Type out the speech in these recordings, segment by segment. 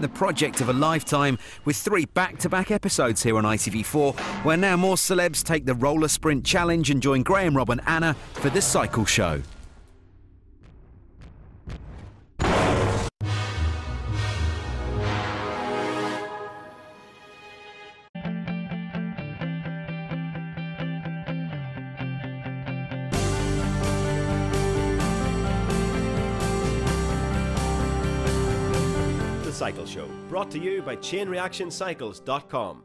the project of a lifetime with 3 back-to-back episodes here on ITV4, where now more celebs take the roller sprint challenge and join Graham, Rob and Anna for the cycle show. Cycle Show, brought to you by chainreactioncycles.com.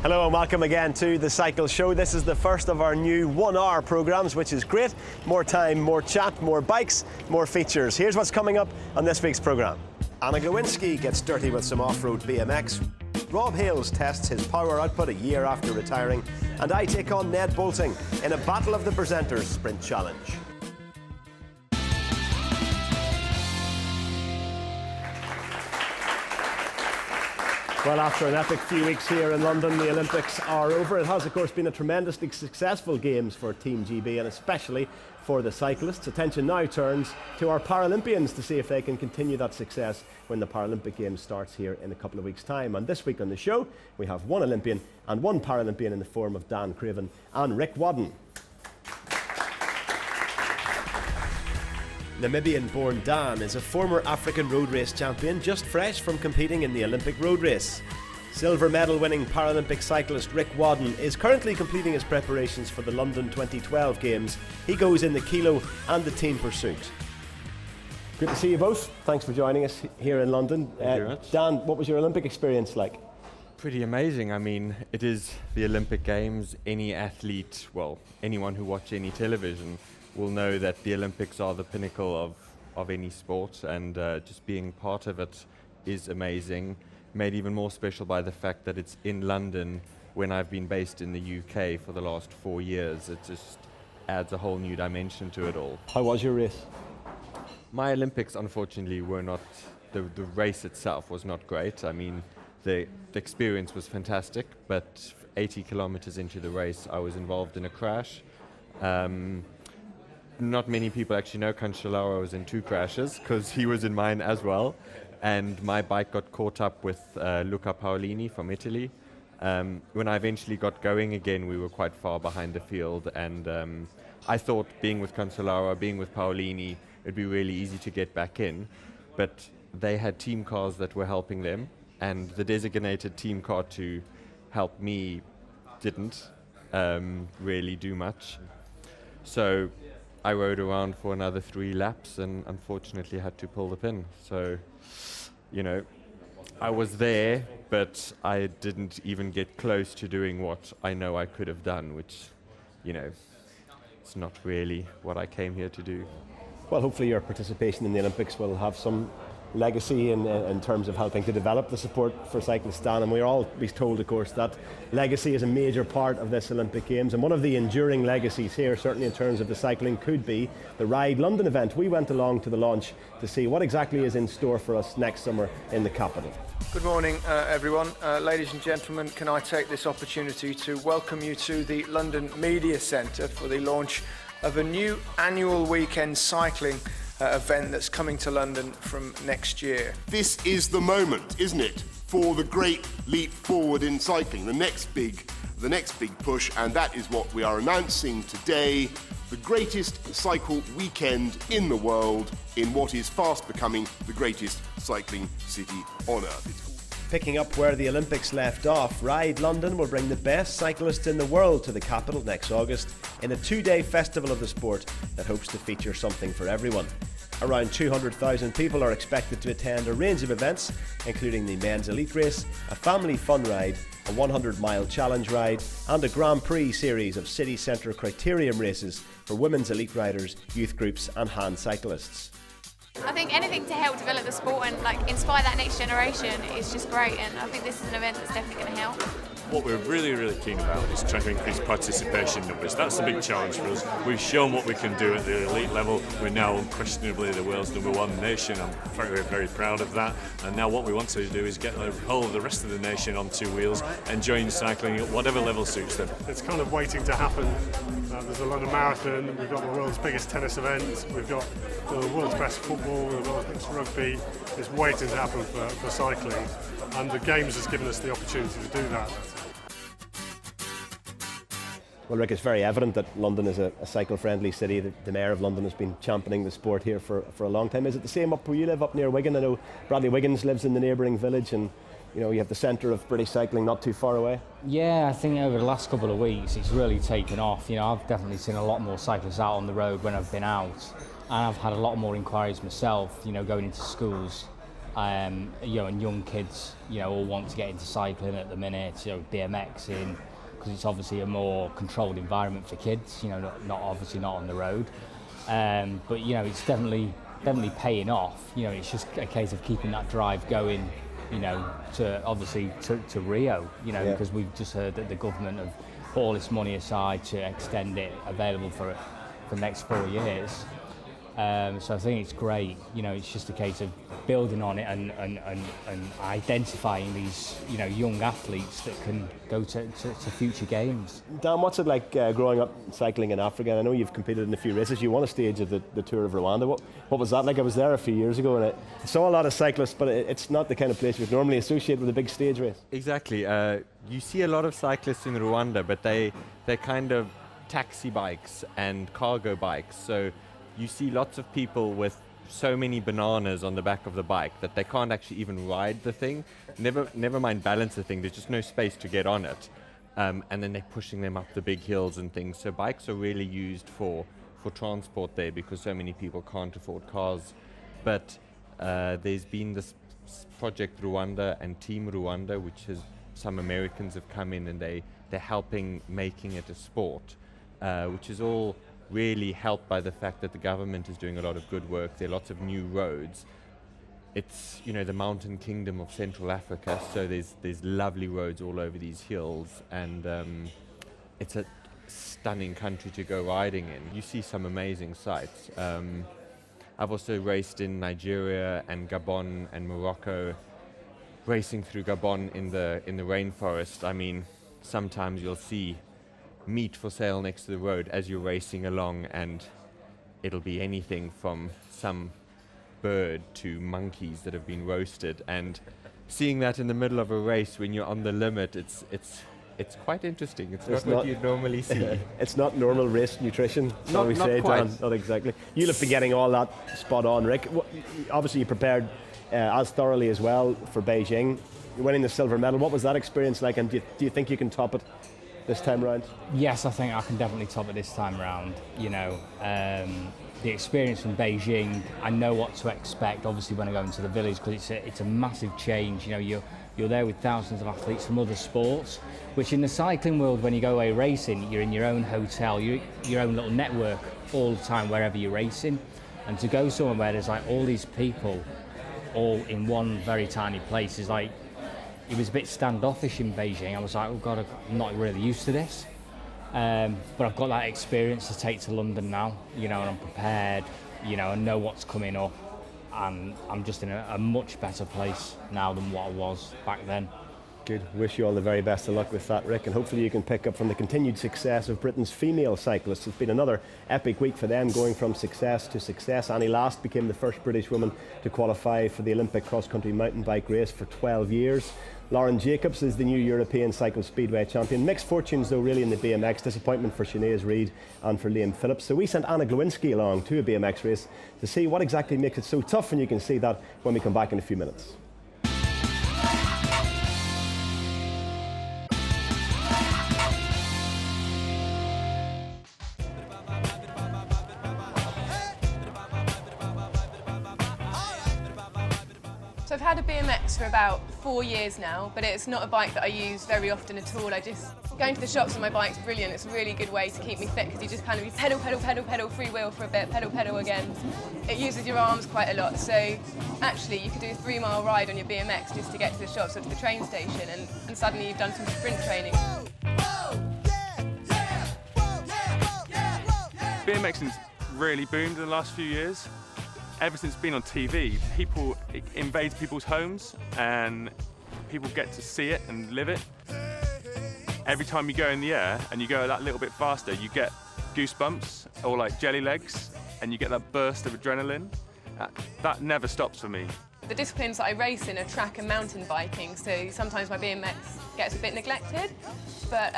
Hello and welcome again to the Cycle Show. This is the first of our new 1-hour programmes, which is great. More time, more chat, more bikes, more features. Here's what's coming up on this week's programme. Anna Glowinski gets dirty with some off-road BMX. Rob Hayles tests his power output a year after retiring. And I take on Ned Boulting in a Battle of the Presenters Sprint Challenge. Well, after an epic few weeks here in London, the Olympics are over. It has, of course, been a tremendously successful Games for Team GB and especially for the cyclists. Attention now turns to our Paralympians to see if they can continue that success when the Paralympic Games starts here in a couple of weeks' time. And this week on the show, we have 1 Olympian and 1 Paralympian in the form of Dan Craven and Rick Wadson. Namibian-born Dan is a former African road race champion, just fresh from competing in the Olympic road race. Silver medal-winning Paralympic cyclist Rick Wadson is currently completing his preparations for the London 2012 Games. He goes in the kilo and the team pursuit. Good to see you both. Thanks for joining us here in London. Thank you very much. Dan, what was your Olympic experience like? Pretty amazing. I mean, it is the Olympic Games. Any athlete, well, anyone who watches any television will know that the Olympics are the pinnacle of any sport, and just being part of it is amazing. Made even more special by the fact that it's in London when I've been based in the UK for the last 4 years. It just adds a whole new dimension to it all. How was your race? My Olympics, unfortunately, were not, the race itself was not great. I mean, the experience was fantastic, but 80 kilometers into the race, I was involved in a crash. Not many people actually know Cancellara was in 2 crashes because he was in mine as well. And my bike got caught up with Luca Paolini from Italy. When I eventually got going again, we were quite far behind the field. And I thought being with Cancellara, being with Paolini, it'd be really easy to get back in. But they had team cars that were helping them. And the designated team car to help me didn't really do much. So I rode around for another 3 laps and unfortunately had to pull the pin. So, you know, I was there, but I didn't even get close to doing what I know I could have done, which, you know, it's not really what I came here to do. Well, hopefully your participation in the Olympics will have some legacy in terms of helping to develop the support for cyclists, Dan, and we're always told, of course, that legacy is a major part of this Olympic Games, and one of the enduring legacies here, certainly in terms of the cycling, could be the Ride London event. We went along to the launch to see what exactly is in store for us next summer in the capital. Good morning, everyone. Ladies and gentlemen, can I take this opportunity to welcome you to the London Media Centre for the launch of a new annual weekend cycling event that's coming to London from next year. This is the moment, isn't it, for the great leap forward in cycling, the next big push, and that is what we are announcing today, the greatest cycle weekend in the world in what is fast becoming the greatest cycling city on earth. Picking up where the Olympics left off, Ride London will bring the best cyclists in the world to the capital next August in a 2-day festival of the sport that hopes to feature something for everyone. Around 200,000 people are expected to attend a range of events, including the men's elite race, a family fun ride, a 100-mile challenge ride, and a Grand Prix series of city centre criterium races for women's elite riders, youth groups and hand cyclists. I think anything to help develop the sport and like inspire that next generation is just great, and I think this is an event that's definitely going to help. What we're really, really keen about is trying to increase participation numbers. That's a big challenge for us. We've shown what we can do at the elite level. We're now unquestionably the world's #1 nation. I'm very, very proud of that. And now what we want to do is get the whole of the rest of the nation on two wheels, enjoying cycling at whatever level suits them. It's kind of waiting to happen. There's a London Marathon, we've got the world's biggest tennis event, we've got the world's best football, the world's best rugby. It's waiting to happen for cycling, and the Games has given us the opportunity to do that. Well, Rick, it's very evident that London is a cycle-friendly city. The Mayor of London has been championing the sport here for a long time. Is it the same up where you live, up near Wigan? I know Bradley Wiggins lives in the neighbouring village, and you know, you have the centre of British cycling not too far away. Yeah, I think over the last couple of weeks it's really taken off. You know, I've definitely seen a lot more cyclists out on the road when I've been out, and I've had a lot more inquiries myself, you know, going into schools. You know, and young kids, you know, all want to get into cycling at the minute, you know, BMXing, because it's obviously a more controlled environment for kids, you know, not obviously not on the road. But, you know, it's definitely paying off. You know, it's just a case of keeping that drive going, you know, to Rio, you know, because we've just heard that the government have put all this money aside to extend it available for the next 4 years. So I think it's great. You know, it's just a case of building on it and identifying these, you know, young athletes that can go to future games. Dan, what's it like growing up cycling in Africa? I know you've competed in a few races. You won a stage of the Tour of Rwanda. What was that like? I was there a few years ago, and I saw a lot of cyclists, but it's not the kind of place you'd normally associate with a big stage race. Exactly. You see a lot of cyclists in Rwanda, but they're kind of taxi bikes and cargo bikes. So you see lots of people with so many bananas on the back of the bike that they can't actually even ride the thing. Never mind balance the thing. There's just no space to get on it. And then they're pushing them up the big hills and things. So bikes are really used for transport there because so many people can't afford cars. But there's been this Project Rwanda and Team Rwanda, which has some Americans have come in and they're helping making it a sport, which is all really helped by the fact that the government is doing a lot of good work. There are lots of new roads. It's, you know, the mountain kingdom of Central Africa, so there's lovely roads all over these hills, and it's a stunning country to go riding in. You see some amazing sights. I've also raced in Nigeria and Gabon and Morocco. Racing through Gabon in the rainforest, I mean, sometimes you'll see meat for sale next to the road as you're racing along, and it'll be anything from some bird to monkeys that have been roasted, and seeing that in the middle of a race when you're on the limit, it's quite interesting. It's not what you'd normally see. It's not normal race nutrition, shall we say, quite. Dan? Not exactly. You'll have been getting all that spot on, Rick. Obviously you prepared as thoroughly as well for Beijing. You're winning the silver medal. What was that experience like, and do you think you can top it this time round? Yes, I think I can definitely top it this time round. You know, the experience from Beijing, I know what to expect obviously when I go into the village, because it's a massive change. You know, you're there with thousands of athletes from other sports, which in the cycling world, when you go away racing, you're in your own hotel, your own little network all the time wherever you're racing. And to go somewhere where there's like all these people all in one very tiny place is like, it was a bit standoffish in Beijing. I was like, oh God, I'm not really used to this. But I've got that experience to take to London now, you know, and I'm prepared, you know, and know what's coming up. And I'm just in a much better place now than what I was back then. Good. Wish you all the very best of luck with that, Rick, and hopefully you can pick up from the continued success of Britain's female cyclists. It's been another epic week for them, going from success to success. Annie Last became the first British woman to qualify for the Olympic cross-country mountain bike race for 12 years. Lauren Jacobs is the new European Cycle Speedway champion. Mixed fortunes though really in the BMX. Disappointment for Sinead Reid and for Liam Phillips. So we sent Anna Glowinski along to a BMX race to see what exactly makes it so tough, and you can see that when we come back in a few minutes. So I've had a BMX for about 4 years now, but it's not a bike that I use very often at all. Going to the shops on my bike's brilliant. It's a really good way to keep me fit because you just kind of pedal, pedal, pedal, pedal, free wheel for a bit, pedal, pedal again. It uses your arms quite a lot, so actually you could do a 3-mile ride on your BMX just to get to the shops or to the train station, and suddenly you've done some sprint training. BMX has really boomed in the last few years. Ever since it's been on TV, it invades people's homes and people get to see it and live it. Every time you go in the air and you go that little bit faster, you get goosebumps or like jelly legs, and you get that burst of adrenaline. That never stops for me. The disciplines that I race in are track and mountain biking, so sometimes my BMX gets a bit neglected, but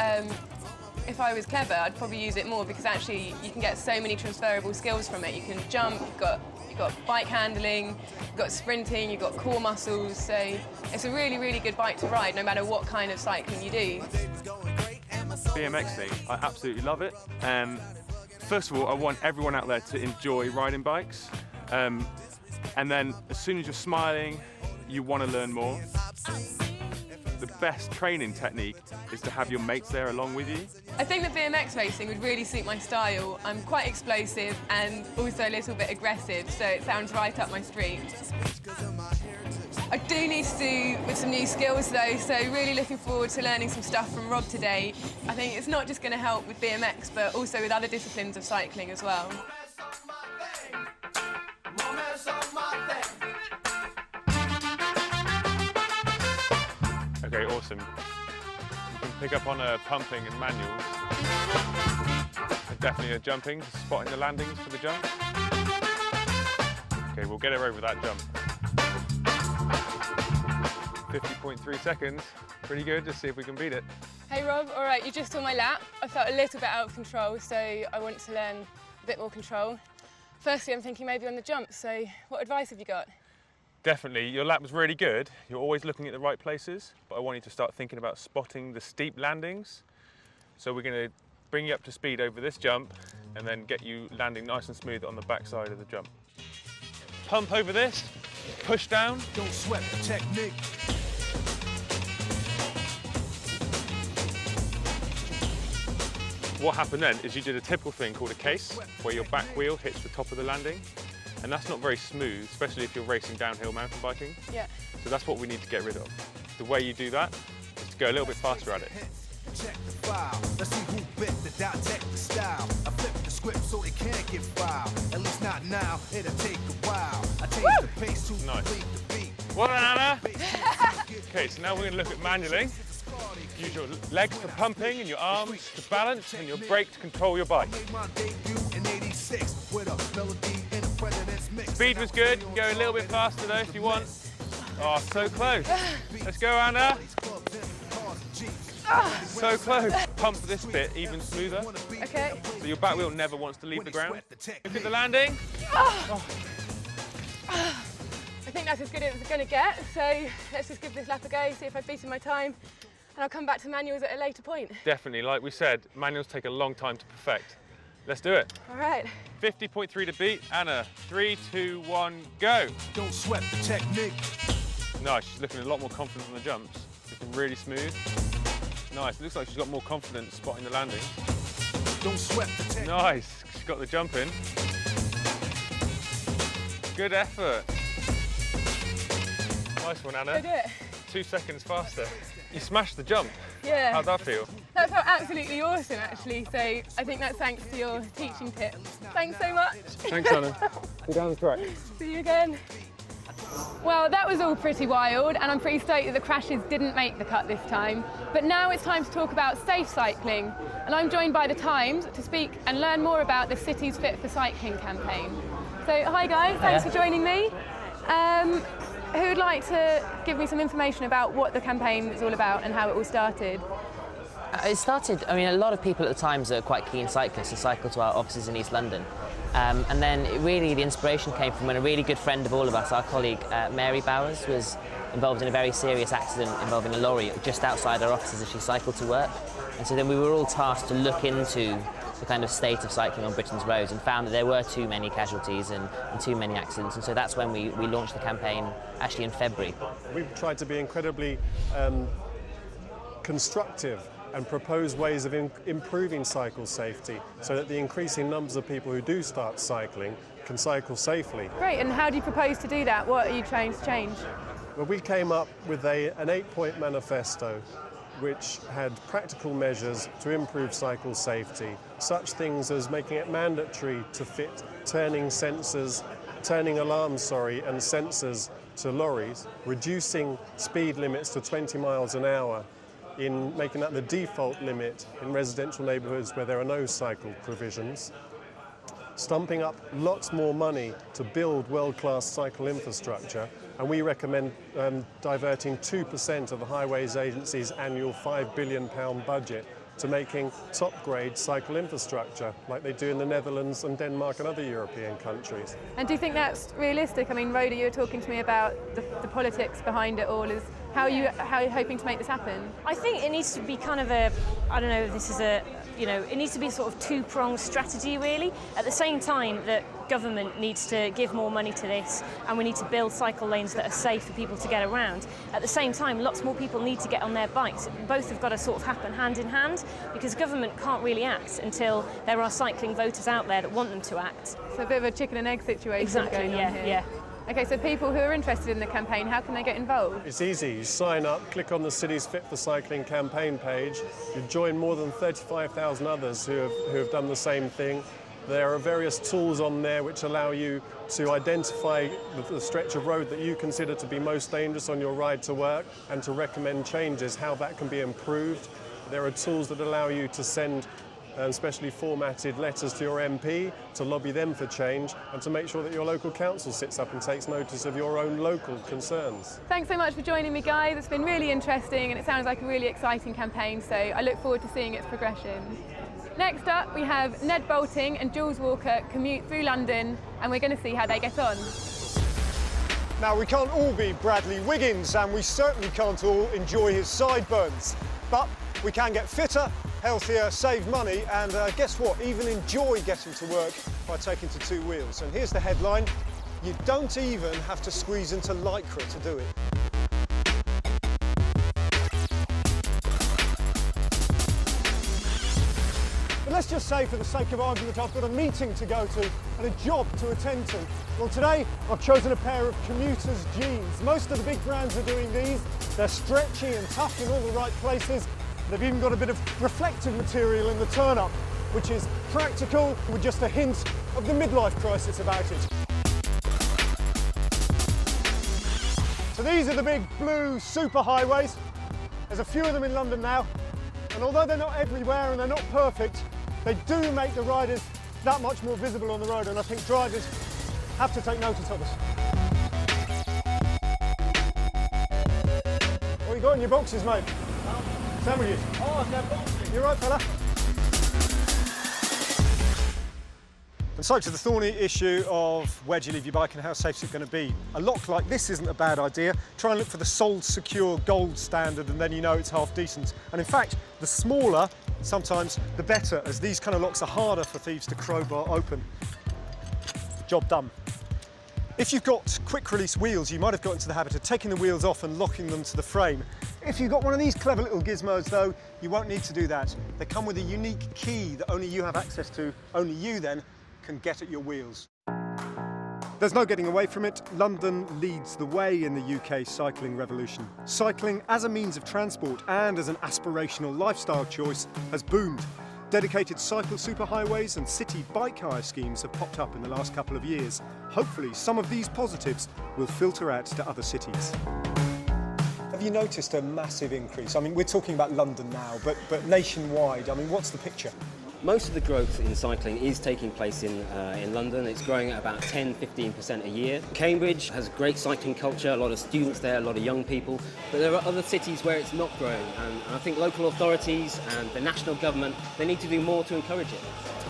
if I was clever, I'd probably use it more because actually you can get so many transferable skills from it. You can jump, you've got bike handling, you've got sprinting, you've got core muscles, so it's a really, really good bike to ride no matter what kind of cycling you do. BMX thing, I absolutely love it. First of all, I want everyone out there to enjoy riding bikes. And then as soon as you're smiling, you want to learn more. The best training technique is to have your mates there along with you. I think that BMX racing would really suit my style. I'm quite explosive and also a little bit aggressive, so it sounds right up my street. I do need to do with some new skills though, so really looking forward to learning some stuff from Rob today. I think it's not just going to help with BMX, but also with other disciplines of cycling as well. Okay, awesome. You can pick up on pumping and manuals. And definitely jumping, spotting the landings for the jump. Okay, we'll get her over that jump. 50.3 seconds. Pretty good, just see if we can beat it. Hey Rob, all right, you just saw my lap. I felt a little bit out of control, so I want to learn a bit more control. Firstly, I'm thinking maybe on the jump, so what advice have you got? Definitely, your lap was really good. You're always looking at the right places, but I want you to start thinking about spotting the steep landings. So we're going to bring you up to speed over this jump and then get you landing nice and smooth on the backside of the jump. Pump over this, push down. Don't sweat the technique. What happened then is you did a typical thing called a case, where your back wheel hits the top of the landing. And that's not very smooth, especially if you're racing downhill mountain biking. Yeah. So that's what we need to get rid of. The way you do that is to go a little bit faster at it. Check the file. Let's see who bit the dot tech the style. I flip the script so it can't get filed. At least not now, it'll take a while. I change the pace to complete the beat. Well done, Anna. Okay, so now we're going to look at manualing. Use your legs for pumping and your arms to balance and your brake to control your bike. Speed was good. You can go a little bit faster though if you want. Oh, so close. Let's go, Anna. So close. Pump this bit even smoother. Okay. So your back wheel never wants to leave the ground. Look at the landing. Oh. I think that's as good as it's going to get, so let's just give this lap a go, see if I've beaten my time, and I'll come back to manuals at a later point. Definitely, like we said, manuals take a long time to perfect. Let's do it. All right. 50.3 to beat. Anna, 3, 2, 1, go. Don't sweat the technique. Nice, she's looking a lot more confident on the jumps. Looking really smooth. Nice, it looks like she's got more confidence spotting the landing. Don't sweat the technique. Nice, she's got the jump in. Good effort. Nice one, Anna. I did it. 2 seconds faster. You smashed the jump. Yeah. How'd that feel? That felt absolutely awesome, actually. So I think that's thanks to your teaching tips. Thanks so much. Thanks, Anna. Go down the track. See you again. Well, that was all pretty wild, and I'm pretty stoked that the crashes didn't make the cut this time. But now it's time to talk about safe cycling, and I'm joined by the Times to speak and learn more about the city's Fit for Cycling campaign. So, hi guys, thanks for joining me. Who'd like to give me some information about what the campaign is all about and how it all started? It started, I mean, a lot of people at the Times are quite keen cyclists and cycle to our offices in East London. And then really the inspiration came from when a really good friend of all of us, our colleague Mary Bowers, was involved in a very serious accident involving a lorry just outside our offices as she cycled to work. And so then we were all tasked to look into the kind of state of cycling on Britain's roads and found that there were too many casualties and too many accidents, and so that's when we launched the campaign actually in February. We've tried to be incredibly constructive and propose ways of improving cycle safety so that the increasing numbers of people who do start cycling can cycle safely. Great, and how do you propose to do that? What are you trying to change? Well, we came up with an 8-point manifesto which had practical measures to improve cycle safety, such things as making it mandatory to fit turning alarms, and sensors to lorries, reducing speed limits to 20 miles an hour, in making that the default limit in residential neighbourhoods where there are no cycle provisions, stumping up lots more money to build world-class cycle infrastructure, and we recommend diverting 2% of the Highways Agency's annual £5 billion budget to making top-grade cycle infrastructure like they do in the Netherlands and Denmark and other European countries. And do you think that's realistic? I mean, Rhoda, you were talking to me about the politics behind it all. How are you hoping to make this happen? I think it needs to be kind of it needs to be a sort of two-pronged strategy, really. At the same time that government needs to give more money to this, and we need to build cycle lanes that are safe for people to get around. At the same time, lots more people need to get on their bikes. Both have got to sort of happen hand in hand, because government can't really act until there are cycling voters out there that want them to act. So a bit of a chicken and egg situation exactly, going on here. Yeah. Okay, so people who are interested in the campaign, how can they get involved? It's easy. You sign up, click on the city's Fit for Cycling campaign page. You join more than 35,000 others who have done the same thing. There are various tools on there which allow you to identify the stretch of road that you consider to be most dangerous on your ride to work and to recommend changes, how that can be improved. There are tools that allow you to send specially formatted letters to your MP to lobby them for change and to make sure that your local council sits up and takes notice of your own local concerns. Thanks so much for joining me, guys. It's been really interesting and it sounds like a really exciting campaign, so I look forward to seeing its progression. Next up, we have Ned Boulting and Jools Walker commute through London, and we're going to see how they get on. Now, we can't all be Bradley Wiggins, and we certainly can't all enjoy his sideburns, but we can get fitter, healthier, save money, and guess what? Even enjoy getting to work by taking to two wheels. And here's the headline: you don't even have to squeeze into Lycra to do it. But let's just say, for the sake of argument, I've got a meeting to go to and a job to attend to. Well, today I've chosen a pair of commuters' jeans. Most of the big brands are doing these. They're stretchy and tough in all the right places. They've even got a bit of reflective material in the turn-up, which is practical with just a hint of the midlife crisis about it. So these are the big blue superhighways. There's a few of them in London now, and although they're not everywhere and they're not perfect, they do make the riders that much more visible on the road, and I think drivers have to take notice of us. What you got in your boxes, mate? Sandwiches. Oh, they're boxing. You're right, fella. And so to the thorny issue of where do you leave your bike and how safe is it going to be. A lock like this isn't a bad idea. Try and look for the Sold Secure Gold standard, and then you know it's half decent. And in fact, the smaller, sometimes the better, as these kind of locks are harder for thieves to crowbar open. Job done. If you've got quick release wheels, you might have got into the habit of taking the wheels off and locking them to the frame. If you've got one of these clever little gizmos though, you won't need to do that. They come with a unique key that only you have access to. Only you then can get at your wheels. There's no getting away from it. London leads the way in the UK cycling revolution. Cycling as a means of transport and as an aspirational lifestyle choice has boomed. Dedicated cycle superhighways and city bike hire schemes have popped up in the last couple of years. Hopefully some of these positives will filter out to other cities. Have you noticed a massive increase? I mean, we're talking about London now, but nationwide, I mean, what's the picture? Most of the growth in cycling is taking place in London. It's growing at about 10–15% a year. Cambridge has a great cycling culture, a lot of students there, a lot of young people, but there are other cities where it's not growing, and I think local authorities and the national government, they need to do more to encourage it.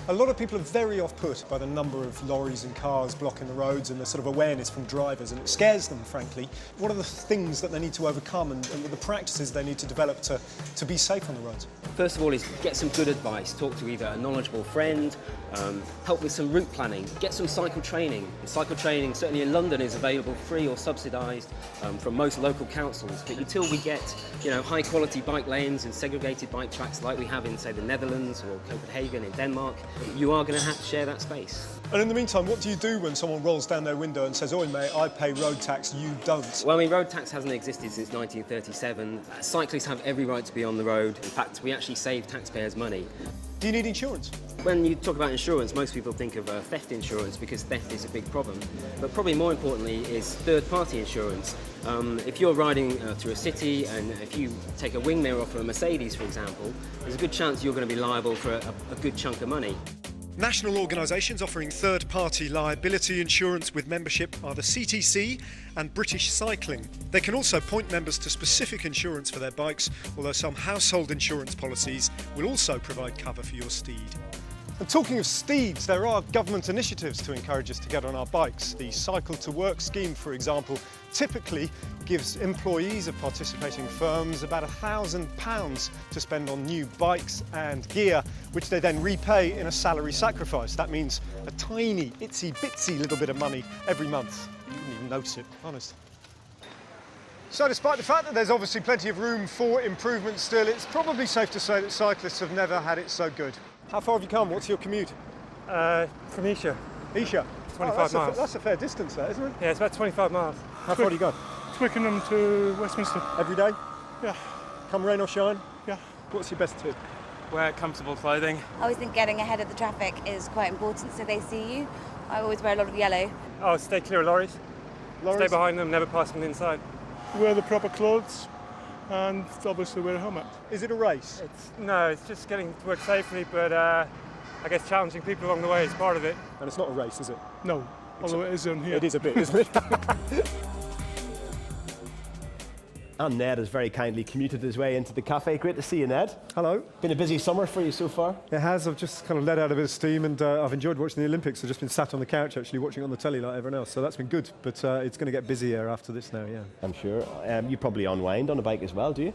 A lot of people are very off-put by the number of lorries and cars blocking the roads and the sort of awareness from drivers, and it scares them, frankly. What are the things that they need to overcome and the practices they need to develop to be safe on the roads? First of all is get some good advice. Talk to either either a knowledgeable friend, help with some route planning, get some cycle training. Cycle training, certainly in London, is available free or subsidised from most local councils. But until we get, high quality bike lanes and segregated bike tracks like we have in, say, the Netherlands or Copenhagen in Denmark, you are going to have to share that space. And in the meantime, what do you do when someone rolls down their window and says, "Oi mate, I pay road tax, you don't"? Well, I mean, road tax hasn't existed since 1937. Cyclists have every right to be on the road. In fact, we actually save taxpayers money. Do you need insurance? When you talk about insurance, most people think of theft insurance because theft is a big problem. But probably more importantly is third-party insurance. If you're riding through a city and if you take a wing mirror off a Mercedes, for example, there's a good chance you're going to be liable for a good chunk of money. National organisations offering third-party liability insurance with membership are the CTC and British Cycling. They can also point members to specific insurance for their bikes, although some household insurance policies will also provide cover for your steed. And talking of steeds, there are government initiatives to encourage us to get on our bikes. The Cycle to Work scheme, for example, typically gives employees of participating firms about £1,000 to spend on new bikes and gear, which they then repay in a salary sacrifice. That means a tiny, itsy-bitsy little bit of money every month. You wouldn't even notice it, honest. So despite the fact that there's obviously plenty of room for improvement still, it's probably safe to say that cyclists have never had it so good. How far have you come? What's your commute? From Isha. Isha? 25 miles. That's a fair distance there, isn't it? Yeah, it's about 25 miles. How far do you go? Twickenham to Westminster. Every day? Yeah. Come rain or shine? Yeah. What's your best tip? Wear comfortable clothing. I always think getting ahead of the traffic is quite important so they see you. I always wear a lot of yellow. Oh, stay clear of lorries. Stay behind them, never pass them inside. Wear the proper clothes and obviously wear a helmet. Is it a race? No, it's just getting to work safely, but I guess challenging people along the way is part of it. And it's not a race, is it? No, although it is on here. It is a bit, isn't it? And Ned has very kindly commuted his way into the cafe. Great to see you, Ned. Hello. Been a busy summer for you so far? It has. I've just kind of let out a bit of steam and I've enjoyed watching the Olympics. I've just been sat on the couch actually watching it on the telly like everyone else, so that's been good. But it's going to get busier after this now, yeah. I'm sure. You probably unwind on a bike as well, do you?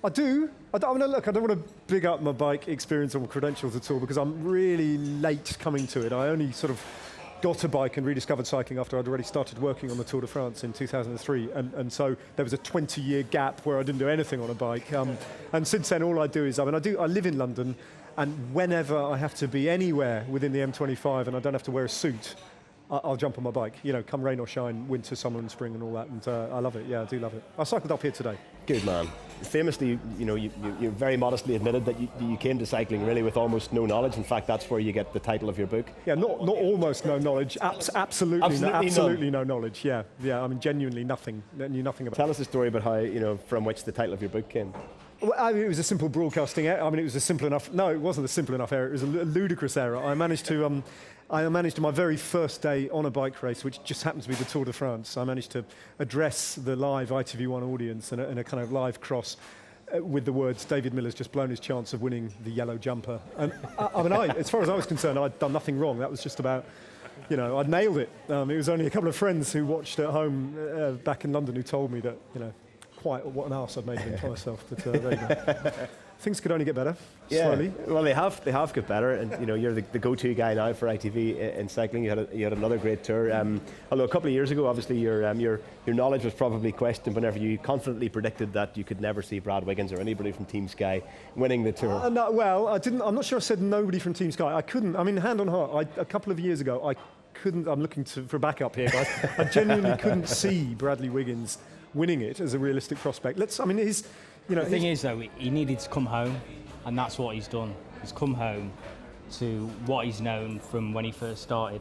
I do. I don't want to big up my bike experience or credentials at all because I'm really late coming to it. I only sort of got a bike and rediscovered cycling after I'd already started working on the Tour de France in 2003, and so there was a 20-year gap where I didn't do anything on a bike. And since then, all I do is, I live in London, and whenever I have to be anywhere within the M25 and I don't have to wear a suit, I'll jump on my bike, come rain or shine, winter, summer and spring and all that, and I love it, yeah, I do love it. I cycled up here today. Good man. Famously, you very modestly admitted that you came to cycling really with almost no knowledge. In fact, that's where you get the title of your book. Yeah, not almost no knowledge, absolutely no knowledge, yeah, genuinely nothing, knew nothing about it. Tell us a story about how, from which the title of your book came. Well, it was a simple broadcasting error. It was a simple enough... No, it wasn't a simple enough error. It was a ludicrous error. I managed on my very first day on a bike race, which just happened to be the Tour de France, I managed to address the live ITV1 audience in a kind of live cross with the words, "David Miller's just blown his chance of winning the yellow jumper." And as far as I was concerned, I'd done nothing wrong. That was just about... I'd nailed it. It was only a couple of friends who watched at home back in London who told me that, quite what an arse I'd made of it for myself, but there you go. Things could only get better, slowly. Well, they have got better, and you're the go-to guy now for ITV in cycling. You had another great tour. Although a couple of years ago, obviously your knowledge was probably questioned whenever you confidently predicted that you could never see Brad Wiggins or anybody from Team Sky winning the tour. No, well, I didn't. I'm not sure I said nobody from Team Sky. I couldn't. Hand on heart, a couple of years ago, I couldn't. I'm looking for backup here, guys. I genuinely couldn't see Bradley Wiggins winning it as a realistic prospect. The thing is, though, he needed to come home, and that's what he's done. He's come home to what he's known from when he first started,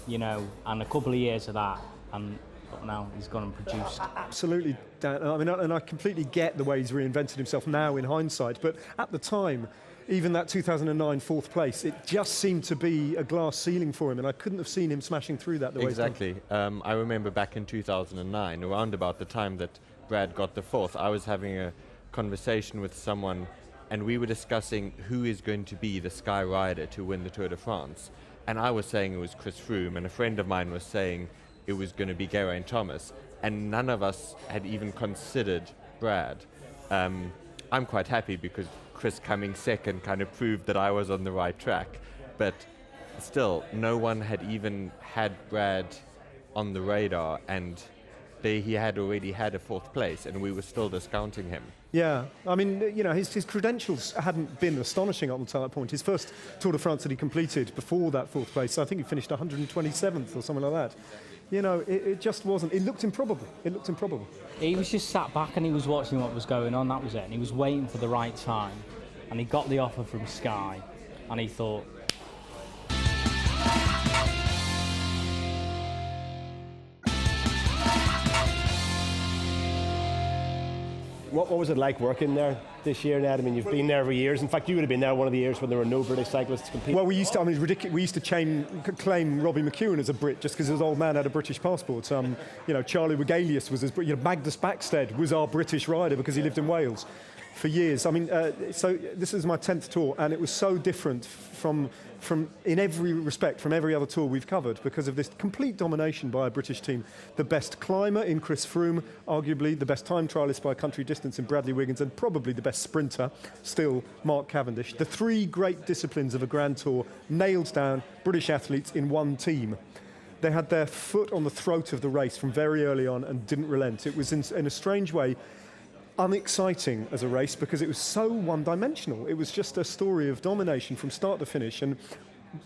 and a couple of years of that, and now he's gone and produced. Absolutely, Dan. And I completely get the way he's reinvented himself now in hindsight, but at the time, even that 2009 fourth place, it just seemed to be a glass ceiling for him, and I couldn't have seen him smashing through that the way he's done. Exactly. I remember back in 2009, around about the time that Brad got the fourth, I was having a conversation with someone, and we were discussing who is going to be the Sky rider to win the Tour de France. And I was saying it was Chris Froome, and a friend of mine was saying it was going to be Geraint Thomas, and none of us had even considered Brad. I'm quite happy because Chris coming second kind of proved that I was on the right track. But still, no one had even had Brad on the radar, and he had already had a 4th place, and we were still discounting him. Yeah, I mean, you know, his credentials hadn't been astonishing up until that point. His first Tour de France that he completed before that 4th place, I think he finished 127th or something like that. You know, it just wasn't. It looked improbable. It looked improbable. He was just sat back and he was watching what was going on, that was it. And he was waiting for the right time. And he got the offer from Sky, and he thought, What was it like working there this year, Ned? I mean, you've been there for years. In fact, you would have been there one of the years when there were no British cyclists competing. Well, we used to, I mean, it's ridiculous. We used to claim Robbie McEwen as a Brit just because his old man had a British passport. You know, Charlie Regalius was his Brit. You know, Magnus Backstead was our British rider because he lived in Wales for years. I mean, so this is my 10th tour, and it was so different from in every respect from every other tour we've covered because of this complete domination by a British team. The best climber in Chris Froome, arguably the best time trialist by a country distance in Bradley Wiggins, and probably the best sprinter still, Mark Cavendish. The 3 great disciplines of a Grand Tour nailed down, British athletes in one team. They had their foot on the throat of the race from very early on and didn't relent. It was in a strange way unexciting as a race because it was so one-dimensional. It was just a story of domination from start to finish, and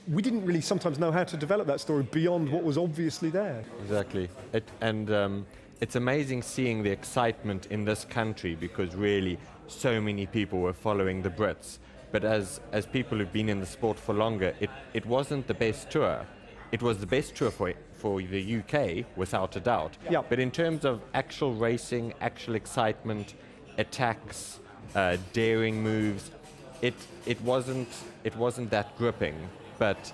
we didn't really sometimes know how to develop that story beyond what was obviously there. Exactly. It's amazing seeing the excitement in this country because really so many people were following the Brits. But as people who've been in the sport for longer, it wasn't the best tour. It was the best tour for the UK, without a doubt. Yeah. But in terms of actual racing, actual excitement, attacks, daring moves, it wasn't that gripping, but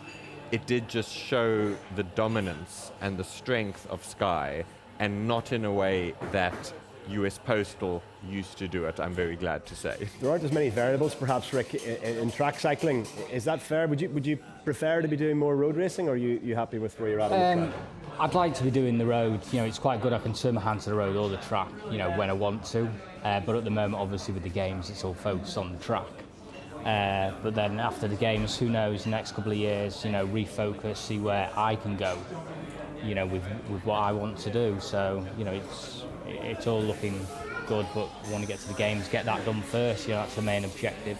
it did just show the dominance and the strength of Sky, and not in a way that US Postal used to do it, I'm very glad to say. There aren't as many variables, perhaps, Rick, in track cycling. Is that fair? Would you prefer to be doing more road racing, or are you happy with where you're at on the track? I'd like to be doing the road. You know, it's quite good. I can turn my hand to the road or the track, you know, when I want to. But at the moment, obviously, with the games, it's all focused on the track. But then after the games, who knows, the next couple of years, you know, refocus, see where I can go, you know, with what I want to do. So, you know, it's all looking good, but we want to get to the games, get that done first. You know, that's the main objective.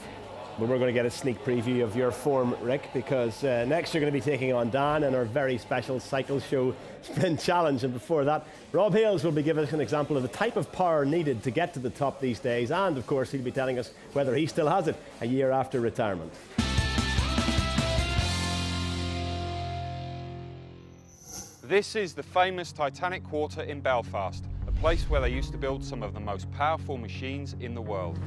Well, we're going to get a sneak preview of your form, Rick, because next you're going to be taking on Dan in our very special Cycle Show Sprint Challenge. And before that, Rob Hayles will be giving us an example of the type of power needed to get to the top these days. And, of course, he'll be telling us whether he still has it a year after retirement. This is the famous Titanic Quarter in Belfast, a place where they used to build some of the most powerful machines in the world.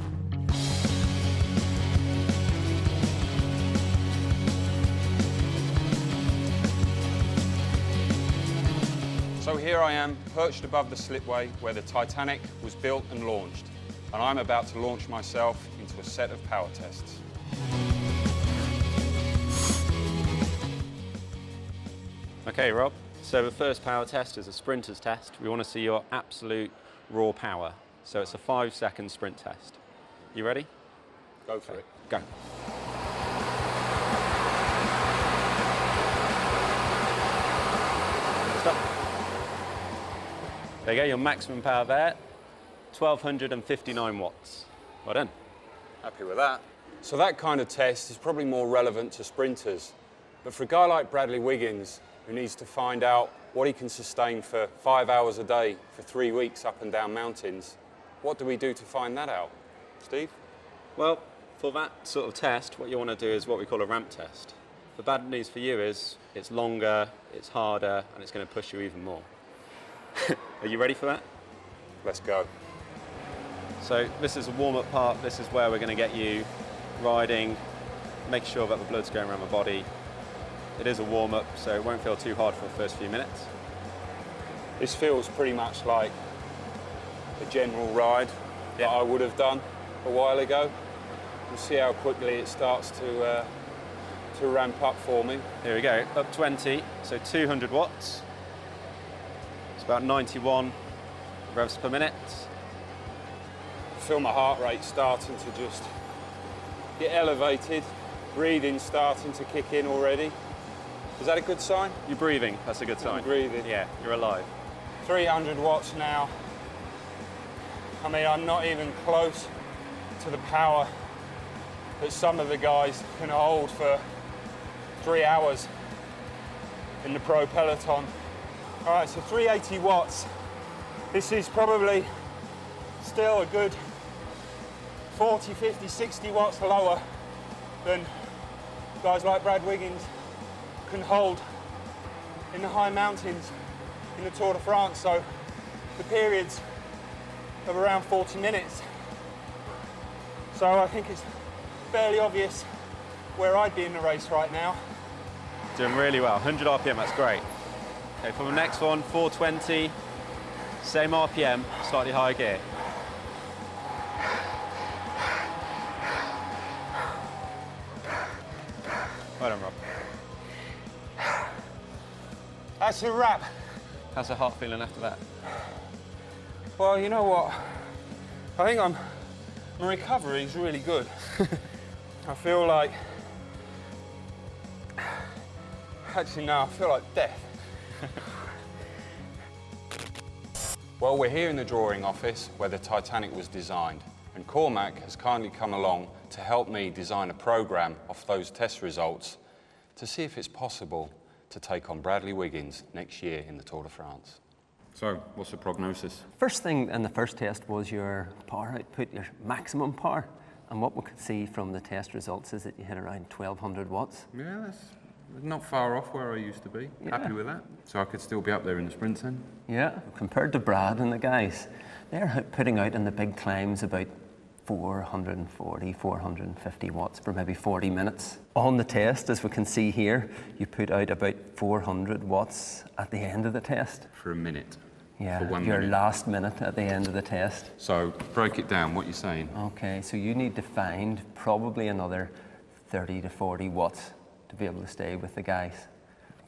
So here I am, perched above the slipway where the Titanic was built and launched. And I'm about to launch myself into a set of power tests. Okay, Rob. So the first power test is a sprinter's test. We want to see your absolute raw power. So it's a 5-second sprint test. You ready? Go for it. Go. Stop. There you go, your maximum power there, 1,259 watts. Well done. Happy with that. So that kind of test is probably more relevant to sprinters. But for a guy like Bradley Wiggins, who needs to find out what he can sustain for 5 hours a day for 3 weeks up and down mountains, what do we do to find that out? Steve? Well, for that sort of test, what you want to do is what we call a ramp test. The bad news for you is it's longer, it's harder, and it's going to push you even more. Are you ready for that? Let's go. So this is a warm-up part. This is where we're going to get you riding, make sure that the blood's going around the body. It is a warm-up, so it won't feel too hard for the first few minutes. This feels pretty much like a general ride that I would have done a while ago. We'll see how quickly it starts to ramp up for me. Here we go, up 20, so 200 watts. It's about 91 revs per minute. feel my heart rate starting to just get elevated, breathing starting to kick in already. Is that a good sign? You're breathing, that's a good sign. I'm breathing. Yeah, you're alive. 300 watts now. I mean, I'm not even close to the power that some of the guys can hold for 3 hours in the pro peloton. All right, so 380 watts. This is probably still a good 40, 50, 60 watts lower than guys like Brad Wiggins can hold in the high mountains in the Tour de France. So the periods of around 40 minutes. So I think it's fairly obvious where I'd be in the race right now. Doing really well, 100 RPM, that's great. Okay, for the next one, 420, same RPM, slightly higher gear. Well done, Rob. That's a wrap. How's the heart feeling after that? Well, you know what? I think my recovery is really good. I feel like, actually no, I feel like death. Well, we're here in the drawing office where the Titanic was designed, and Cormac has kindly come along to help me design a programme off those test results to see if it's possible to take on Bradley Wiggins next year in the Tour de France. So, what's the prognosis? First thing in the first test was your power output, your maximum power. And what we could see from the test results is that you hit around 1200 watts. Yeah, that's not far off where I used to be. Yeah. Happy with that. So I could still be up there in the sprint then? Yeah, compared to Brad and the guys, they're putting out in the big climbs about 440, 450 watts for maybe 40 minutes. On the test, as we can see here, you put out about 400 watts at the end of the test. For a minute? Yeah, for 1 your minute. last minute at the end of the test. So, break it down, what you're saying. Okay, so you need to find probably another 30 to 40 watts to be able to stay with the guys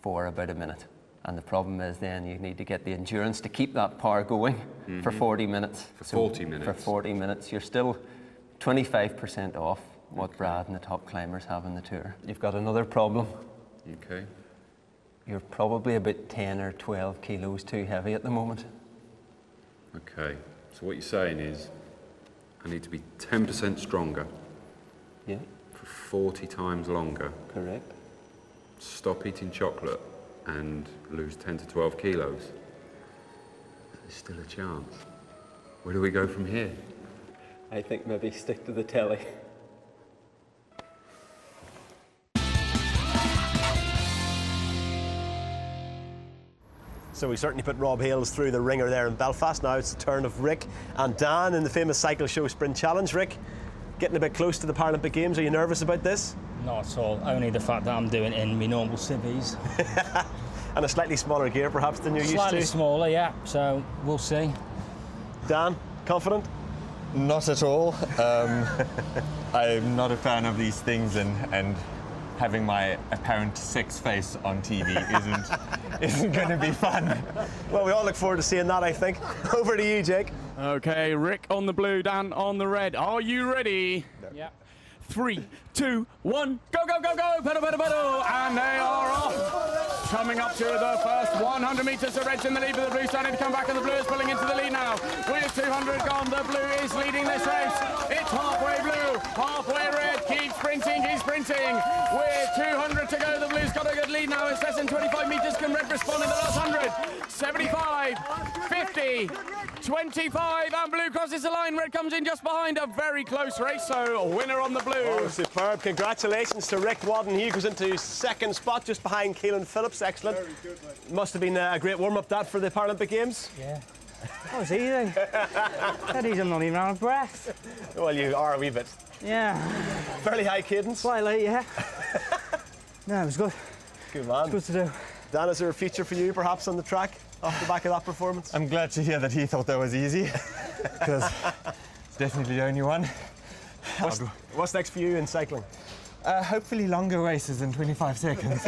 for about a minute. And the problem is then you need to get the endurance to keep that power going for 40 minutes. For 40 minutes? For 40 minutes. You're still 25% off what Brad and the top climbers have in the Tour. You've got another problem. Okay. You're probably about 10 or 12 kilos too heavy at the moment. Okay, so what you're saying is I need to be 10% stronger. Yeah. For 40 times longer. Correct. Stop eating chocolate and lose 10 to 12 kilos. There's still a chance. Where do we go from here? I think maybe stick to the telly. So we certainly put Rob Hayles through the ringer there in Belfast. Now it's the turn of Rick and Dan in the famous Cycle Show Sprint Challenge. Rick, getting a bit close to the Paralympic Games. Are you nervous about this? Not at all. Only the fact that I'm doing it in my normal civvies. And a slightly smaller gear perhaps than you're used to? Slightly smaller, yeah. So we'll see. Dan, confident? Not at all. I'm not a fan of these things, and having my apparent sex face on TV isn't going to be fun. Well, we all look forward to seeing that, I think. Over to you, Jake. Okay, Rick on the blue, Dan on the red. Are you ready? Yeah. 3, 2, 1, go, go, go, go, pedal, pedal, pedal, and they are off. Coming up to the first 100 metres, the red's in the lead, but the blue's starting to come back, and the blue is pulling into the lead now. With 200 gone, the blue is leading this race. It's halfway blue, halfway red, keep sprinting, he's sprinting. With 200 to go, the blue's got a good lead now. It's less than 25 metres, can red respond in the last 100? 75, 50, 25, and blue crosses the line. Red comes in just behind. A very close race, so a winner on the blue. Oh, superb. Congratulations to Rick Wadden. He goes into second spot just behind Keelan Phillips. Excellent. Very good, mate. Must have been a great warm-up that for the Paralympic Games. Yeah. That was easy. Daddy's not even out of breath. Well, you are a wee bit. Yeah. Fairly high cadence. Slightly, yeah. No, it was good. Good man. It's good to do. Dan, is there a feature for you perhaps on the track off the back of that performance? I'm glad to hear that he thought that was easy, because it's definitely the only one. What's next for you in cycling? Hopefully longer races than 25 seconds.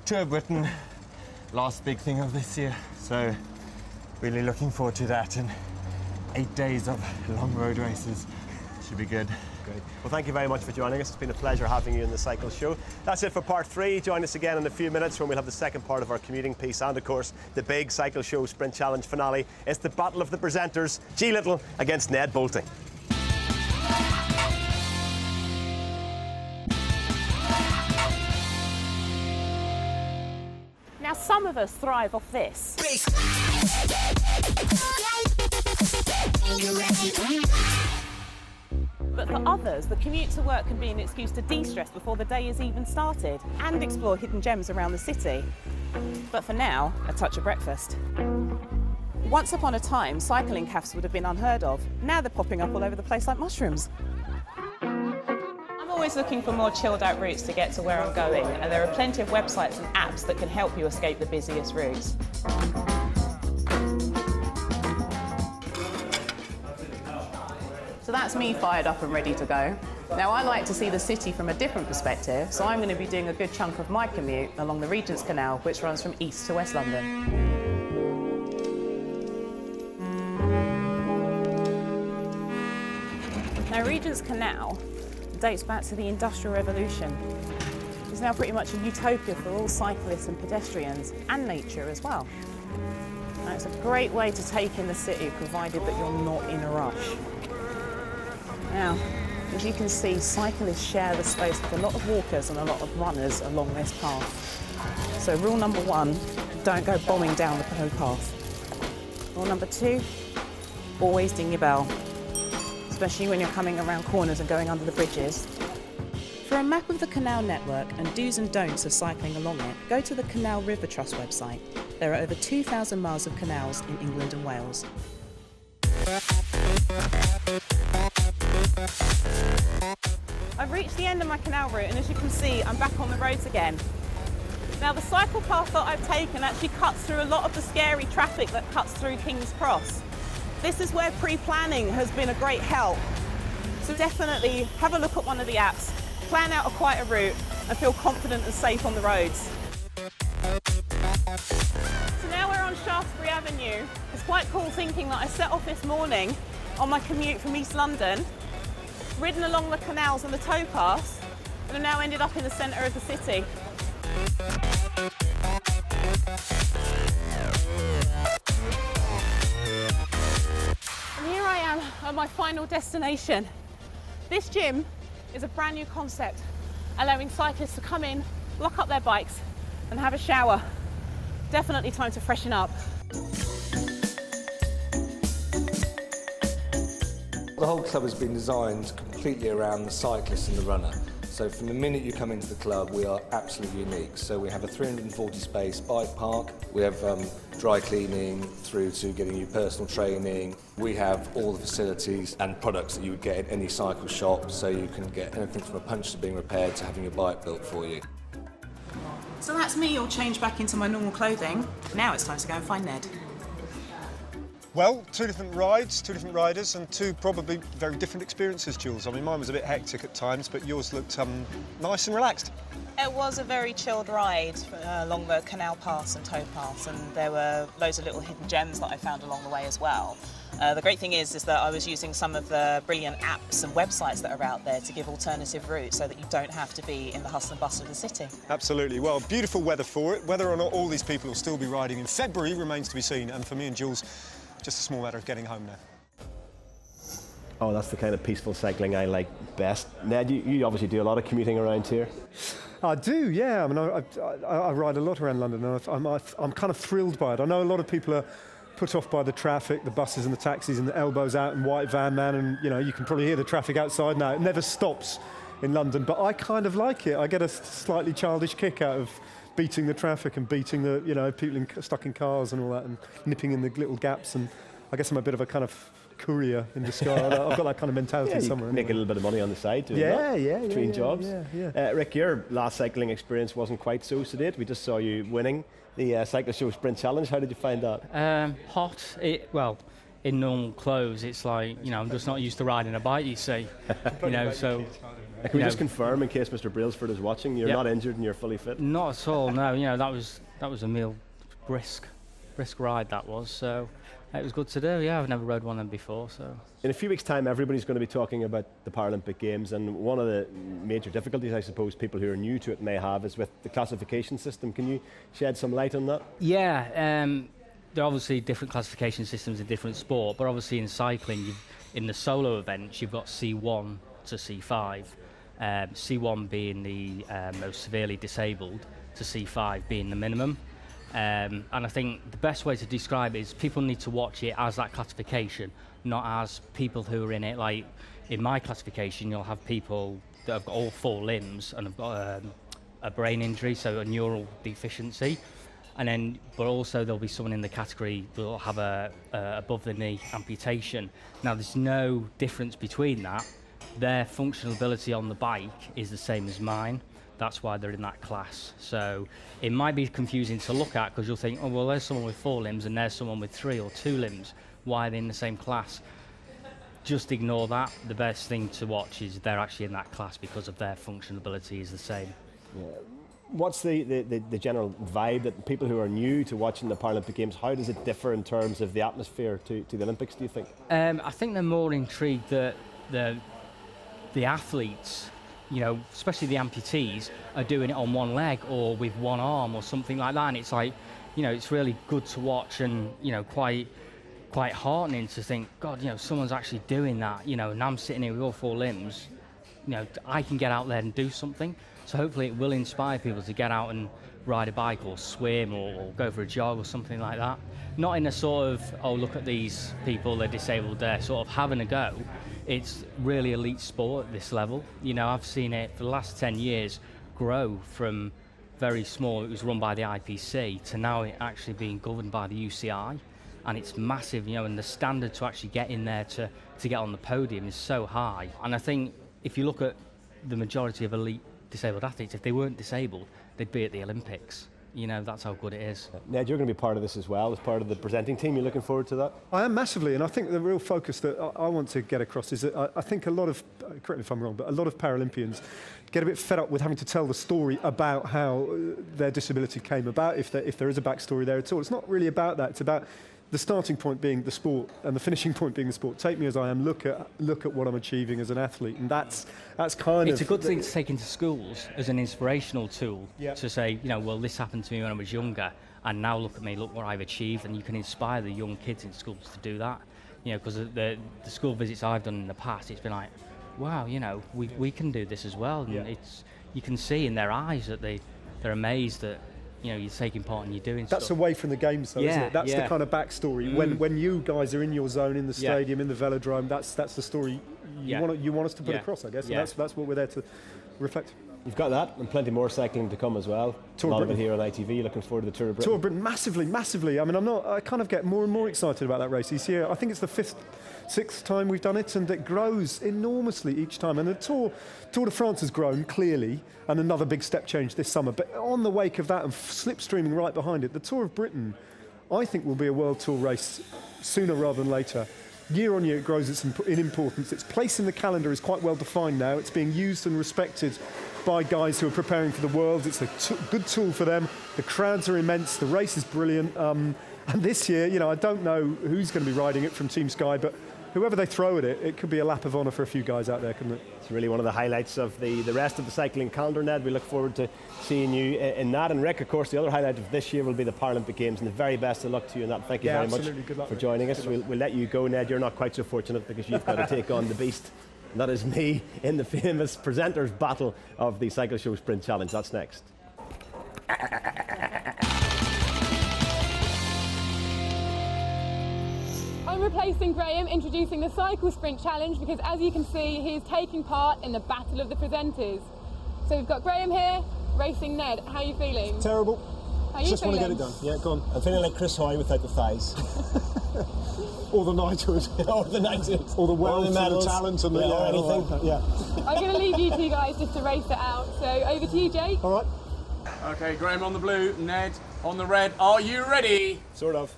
Tour Britain, last big thing of this year, so really looking forward to that, and 8 days of long road races. Should be good. Great. Well, thank you very much for joining us. It's been a pleasure having you in the Cycle Show. That's it for part 3. Join us again in a few minutes when we'll have the second part of our commuting piece and, of course, the big Cycle Show Sprint Challenge finale. It's the battle of the presenters, G Little against Ned Boulting. Now, some of us thrive off this. But for others, the commute to work can be an excuse to de-stress before the day is even started and explore hidden gems around the city. But for now, a touch of breakfast. Once upon a time, cycling cafes would have been unheard of. Now they're popping up all over the place like mushrooms. I'm always looking for more chilled out routes to get to where I'm going, and there are plenty of websites and apps that can help you escape the busiest routes. So that's me fired up and ready to go. Now, I like to see the city from a different perspective, so I'm going to be doing a good chunk of my commute along the Regent's Canal, which runs from east to west London. Now, Regent's Canal dates back to the Industrial Revolution. It's now pretty much a utopia for all cyclists and pedestrians, and nature as well. Now, it's a great way to take in the city, provided that you're not in a rush. Now, as you can see, cyclists share the space with a lot of walkers and a lot of runners along this path. So rule number 1, don't go bombing down the path. Rule number 2, always ding your bell, especially when you're coming around corners and going under the bridges. For a map of the canal network and do's and don'ts of cycling along it, go to the Canal River Trust website. There are over 2,000 miles of canals in England and Wales. I've reached the end of my canal route, and as you can see, I'm back on the roads again. Now, the cycle path that I've taken actually cuts through a lot of the scary traffic that cuts through King's Cross. This is where pre-planning has been a great help. So definitely have a look at one of the apps, plan out a quieter route, and feel confident and safe on the roads. So now we're on Shaftesbury Avenue. It's quite cool thinking that I set off this morning on my commute from East London, ridden along the canals and the towpaths, and have now ended up in the centre of the city. And here I am at my final destination. This gym is a brand new concept, allowing cyclists to come in, lock up their bikes, and have a shower. Definitely time to freshen up. The whole club has been designed completely around the cyclist and the runner. So from the minute you come into the club, we are absolutely unique. So we have a 340 space bike park. We have dry cleaning through to getting you personal training. We have all the facilities and products that you would get in any cycle shop. So you can get anything from a puncture being repaired to having your bike built for you. So that's me all changed back into my normal clothing. Now it's time to go and find Ned. Well, 2 different rides, 2 different riders, and 2 probably very different experiences, Jools. I mean, mine was a bit hectic at times, but yours looked nice and relaxed. It was a very chilled ride along the canal paths and towpaths, and there were loads of little hidden gems that I found along the way as well. The great thing is that I was using some of the brilliant apps and websites that are out there to give alternative routes so that you don't have to be in the hustle and bustle of the city. Absolutely. Well, beautiful weather for it. Whether or not all these people will still be riding in February remains to be seen, and for me and Jools, just a small matter of getting home now. Oh, that's the kind of peaceful cycling I like best. Ned, you obviously do a lot of commuting around here. I do, yeah. I mean, I ride a lot around London, and I'm kind of thrilled by it. I know a lot of people are put off by the traffic, the buses and the taxis and the elbows out and white van man, and you can probably hear the traffic outside now. It never stops in London, but I kind of like it. I get a slightly childish kick out of beating the traffic and beating the, people stuck in cars and all that, and nipping in the little gaps. And I guess I'm a bit of a kind of courier in disguise. I've got that kind of mentality somewhere. Make a little bit of money on the side too. Between jobs. Rick, your last cycling experience wasn't quite so sedate. We just saw you winning the Cycle Show Sprint Challenge. How did you find that? Hot. Well, in normal clothes, it's like, I'm just not used to riding a bike, you see. So... Can we just confirm, in case Mr. Brailsford is watching, you're not injured and you're fully fit? Not at all, no. That was a meal brisk. brisk ride that was. So it was good to do. Yeah, I've never rode one of them before. So in a few weeks' time, everybody's going to be talking about the Paralympic Games, and one of the major difficulties, I suppose, people who are new to it may have is with the classification system. Can you shed some light on that? Yeah, there are obviously different classification systems in different sport, but obviously in cycling, in the solo events, you've got C1 to C5. C1 being the most severely disabled, to C5 being the minimum. And I think the best way to describe it is people need to watch it as that classification, not as people who are in it. Like in my classification, you'll have people that have got all 4 limbs and have got a brain injury, so a neural deficiency. And then, but also there'll be someone in the category that will have a above the knee amputation. Now there's no difference between that. Their functional ability on the bike is the same as mine. That's why they're in that class. So it might be confusing to look at because you'll think, oh, well, there's someone with 4 limbs and there's someone with 3 or 2 limbs. Why are they in the same class? Just ignore that. The best thing to watch is they're actually in that class because of their functional ability is the same. Yeah. What's the general vibe that people who are new to watching the Paralympic Games, how does it differ in terms of the atmosphere to the Olympics, do you think? I think they're more intrigued that the athletes, you know, especially the amputees, are doing it on one leg or with one arm or something like that. And it's like, you know, it's really good to watch and, you know, quite heartening to think, God, you know, someone's actually doing that, you know, and I'm sitting here with all 4 limbs, you know, I can get out there and do something. So hopefully it will inspire people to get out and ride a bike or swim or go for a jog or something like that. Not in a sort of, oh, look at these people, they're disabled, they're sort of having a go. It's really elite sport at this level. You know, I've seen it for the last 10 years grow from very small, it was run by the IPC, to now it actually being governed by the UCI. And it's massive, you know, and the standard to actually get in there to get on the podium is so high. And I think if you look at the majority of elite disabled athletes, if they weren't disabled, they'd be at the Olympics. You know, that's how good it is. Ned, you're going to be part of this as well, as part of the presenting team. You're looking forward to that? I am massively, and I think the real focus that I want to get across is that I think a lot of, correct me if I'm wrong, but a lot of Paralympians get a bit fed up with having to tell the story about how their disability came about, if there is a backstory there at all. It's not really about that. It's about the starting point being the sport and the finishing point being the sport. Take me as I am, look at what I'm achieving as an athlete, and that's kind of... It's a good thing to take into schools as an inspirational tool to say, you know, well, this happened to me when I was younger, and now look at me, look what I've achieved, and you can inspire the young kids in schools to do that. You know, because the school visits I've done in the past, it's been like, wow, you know, we can do this as well, and it's you can see in their eyes that they're amazed that, you know, you're taking part and you're doing stuff. That's away from the games, though, isn't it? That's the kind of backstory. When you guys are in your zone, in the stadium, in the velodrome, that's the story you want us to put across, I guess. And that's what we're there to reflect. You've got that, and plenty more cycling to come as well. A lot of it here on ITV. Looking forward to the Tour of Britain. Tour of Britain, massively. I mean, I kind of get more and more excited about that race each year. I think it's the 5th, 6th time we've done it, and it grows enormously each time. And the Tour de France has grown, clearly, and another big step change this summer. But on the wake of that and slipstreaming right behind it, the Tour of Britain, I think, will be a World Tour race sooner rather than later. Year on year it grows in importance. Its place in the calendar is quite well defined now. It's being used and respected by guys who are preparing for the World. It's a good tool for them. The crowds are immense. The race is brilliant. And this year, you know, I don't know who's going to be riding it from Team Sky, but whoever they throw at it, it could be a lap of honour for a few guys out there, couldn't it? It's really one of the highlights of the rest of the cycling calendar, Ned. We look forward to seeing you in that. And Rick, of course, the other highlight of this year will be the Paralympic Games, and the very best of luck to you in that. Thank you very much for joining us. We'll let you go, Ned. You're not quite so fortunate because you've got to take on the beast. And that is me in the famous presenters battle of the Cycle Show Sprint Challenge. That's next. I'm replacing Graham, introducing the Cycle Sprint Challenge, because as you can see, he is taking part in the battle of the presenters. So we've got Graham here, racing Ned. How are you feeling? Terrible. How are you Just feeling? want to get it done. Yeah, go on. I'm feeling like Chris Hoy without the thighs. Or the knighthood. Or the knighthood. Or the world medals. Talent and anything. Yeah. I'm going to leave you two guys just to race it out. So over to you, Jake. All right. Okay, Graham on the blue, Ned on the red. Are you ready? Sort of.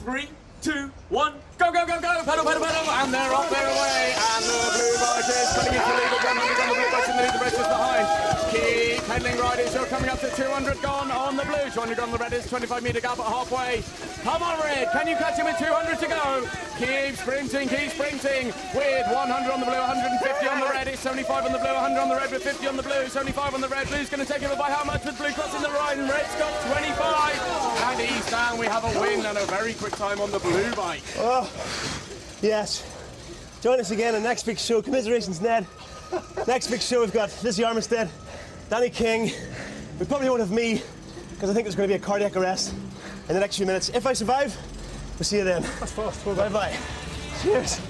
3, 2, 1, go, go, go, go, pedal, pedal, pedal, and they're off, they're away, and the blue bike is putting into the lead, the 100 on the blue bike in the lead, the rest is behind. Keep pedaling riders. You're coming up to 200 gone on the blue. 200 gone on the red is 25-metre gap at halfway. Come on, red. Can you catch him with 200 to go? Keep sprinting with 100 on the blue, 150 on the red. It's 75 on the blue, 100 on the red with 50 on the blue, 75 on the red. Blue's going to take over by how much with blue crossing the line? And red's got 25. And he's down. We have a win and a very quick time on the blue bike. Oh, yes. Join us again in next week's show. Commiserations, Ned. Next week's show, we've got Lizzie Armistead, Danny King. We probably won't have me, because I think there's going to be a cardiac arrest in the next few minutes. If I survive, we'll see you then. That's fast. Bye-bye. Cheers.